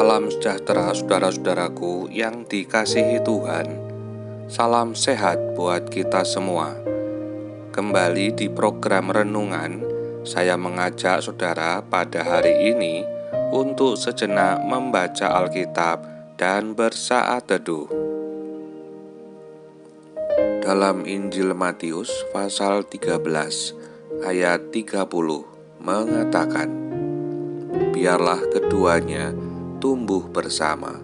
Salam sejahtera saudara-saudaraku yang dikasihi Tuhan. Salam sehat buat kita semua. Kembali di program renungan, saya mengajak saudara pada hari ini untuk sejenak membaca Alkitab dan bersaat teduh. Dalam Injil Matius pasal 13 ayat 30 mengatakan, "Biarlah keduanya tumbuh bersama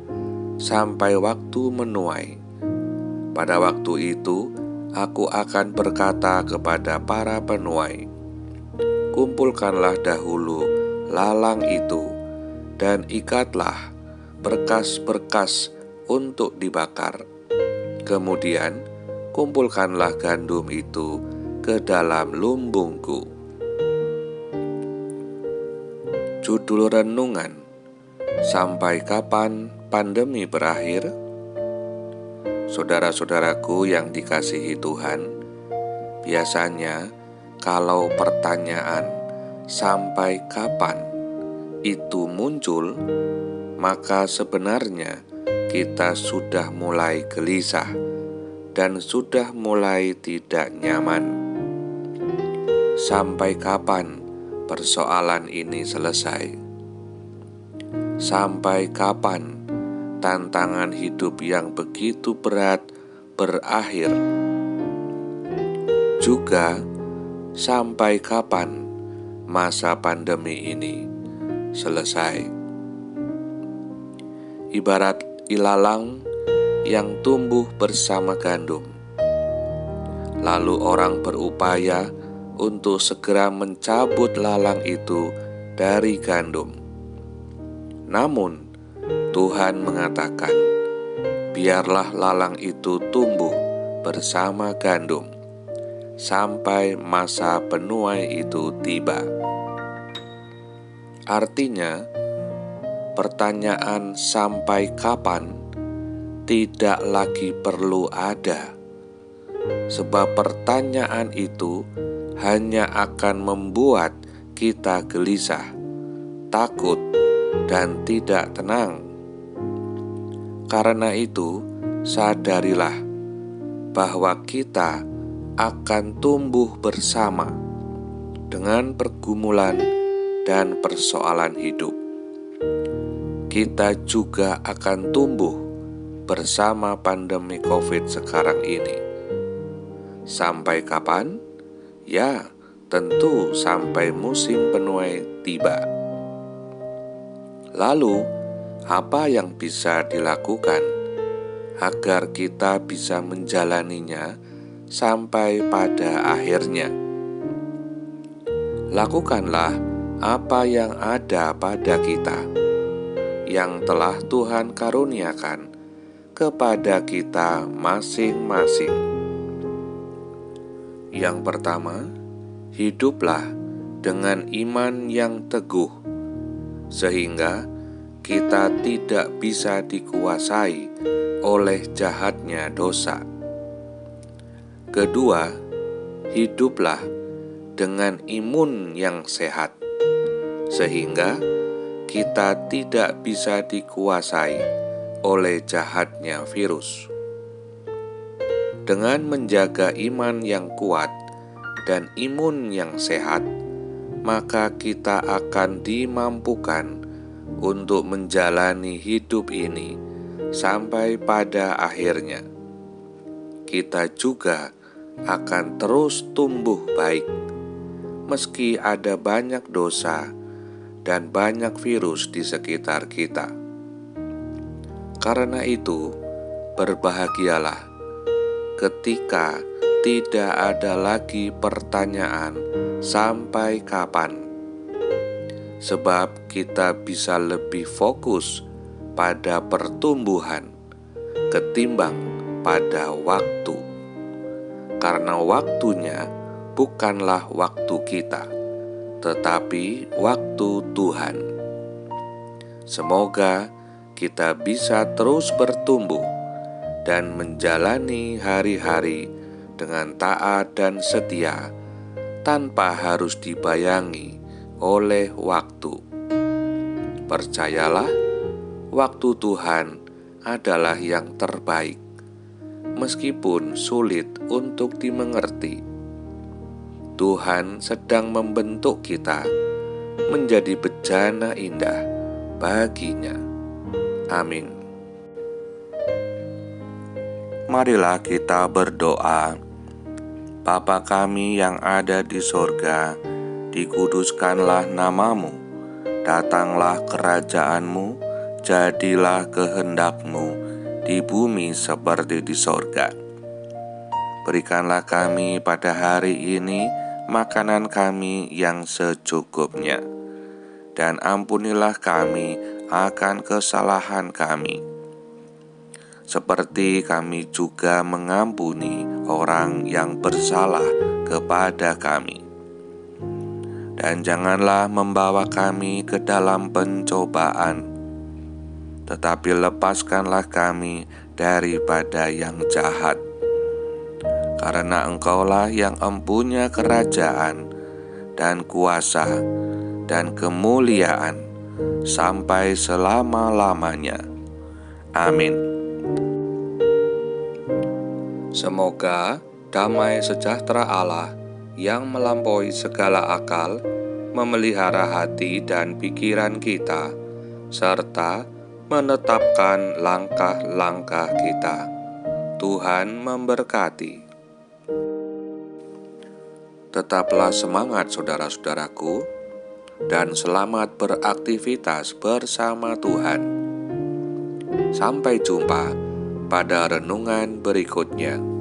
sampai waktu menuai. Pada waktu itu, aku akan berkata kepada para penuai, kumpulkanlah dahulu lalang itu dan ikatlah berkas-berkas untuk dibakar. Kemudian, kumpulkanlah gandum itu ke dalam lumbungku." Judul renungan: Sampai kapan pandemi berakhir? Saudara-saudaraku yang dikasihi Tuhan, biasanya kalau pertanyaan "sampai kapan" itu muncul, maka sebenarnya kita sudah mulai gelisah dan sudah mulai tidak nyaman. Sampai kapan persoalan ini selesai? Sampai kapan tantangan hidup yang begitu berat berakhir? Juga, sampai kapan masa pandemi ini selesai? Ibarat ilalang yang tumbuh bersama gandum, lalu orang berupaya untuk segera mencabut lalang itu dari gandum. Namun, Tuhan mengatakan, biarlah lalang itu tumbuh bersama gandum sampai masa penuai itu tiba. Artinya, pertanyaan sampai kapan tidak lagi perlu ada, sebab pertanyaan itu hanya akan membuat kita gelisah, takut, dan tidak tenang. Karena itu, sadarilah bahwa kita akan tumbuh bersama dengan pergumulan dan persoalan hidup. Kita juga akan tumbuh bersama pandemi COVID sekarang ini. Sampai kapan? Ya, tentu sampai musim penuai tiba. Lalu, apa yang bisa dilakukan agar kita bisa menjalaninya sampai pada akhirnya? Lakukanlah apa yang ada pada kita, yang telah Tuhan karuniakan kepada kita masing-masing. Yang pertama, hiduplah dengan iman yang teguh, sehingga kita tidak bisa dikuasai oleh jahatnya dosa. Kedua, hiduplah dengan imun yang sehat, sehingga kita tidak bisa dikuasai oleh jahatnya virus. Dengan menjaga iman yang kuat dan imun yang sehat, maka kita akan dimampukan untuk menjalani hidup ini sampai pada akhirnya. Kita juga akan terus tumbuh baik, meski ada banyak dosa dan banyak virus di sekitar kita. Karena itu, berbahagialah ketika tidak ada lagi pertanyaan sampai kapan, sebab kita bisa lebih fokus pada pertumbuhan ketimbang pada waktu, karena waktunya bukanlah waktu kita, tetapi waktu Tuhan. Semoga kita bisa terus bertumbuh dan menjalani hari-hari dengan taat dan setia, tanpa harus dibayangi oleh waktu. Percayalah, waktu Tuhan adalah yang terbaik, meskipun sulit untuk dimengerti. Tuhan sedang membentuk kita menjadi bejana indah bagi-Nya. Amin. Marilah kita berdoa. Bapa kami yang ada di sorga, dikuduskanlah nama-Mu, datanglah kerajaan-Mu, jadilah kehendak-Mu di bumi seperti di sorga. Berikanlah kami pada hari ini makanan kami yang secukupnya, dan ampunilah kami akan kesalahan kami, seperti kami juga mengampuni orang yang bersalah kepada kami. Dan janganlah membawa kami ke dalam pencobaan, tetapi lepaskanlah kami daripada yang jahat. Karena Engkaulah yang empunya kerajaan dan kuasa dan kemuliaan sampai selama-lamanya. Amin. Semoga damai sejahtera Allah yang melampaui segala akal memelihara hati dan pikiran kita, serta menetapkan langkah-langkah kita. Tuhan memberkati. Tetaplah semangat saudara-saudaraku, dan selamat beraktivitas bersama Tuhan. Sampai jumpa pada renungan berikutnya.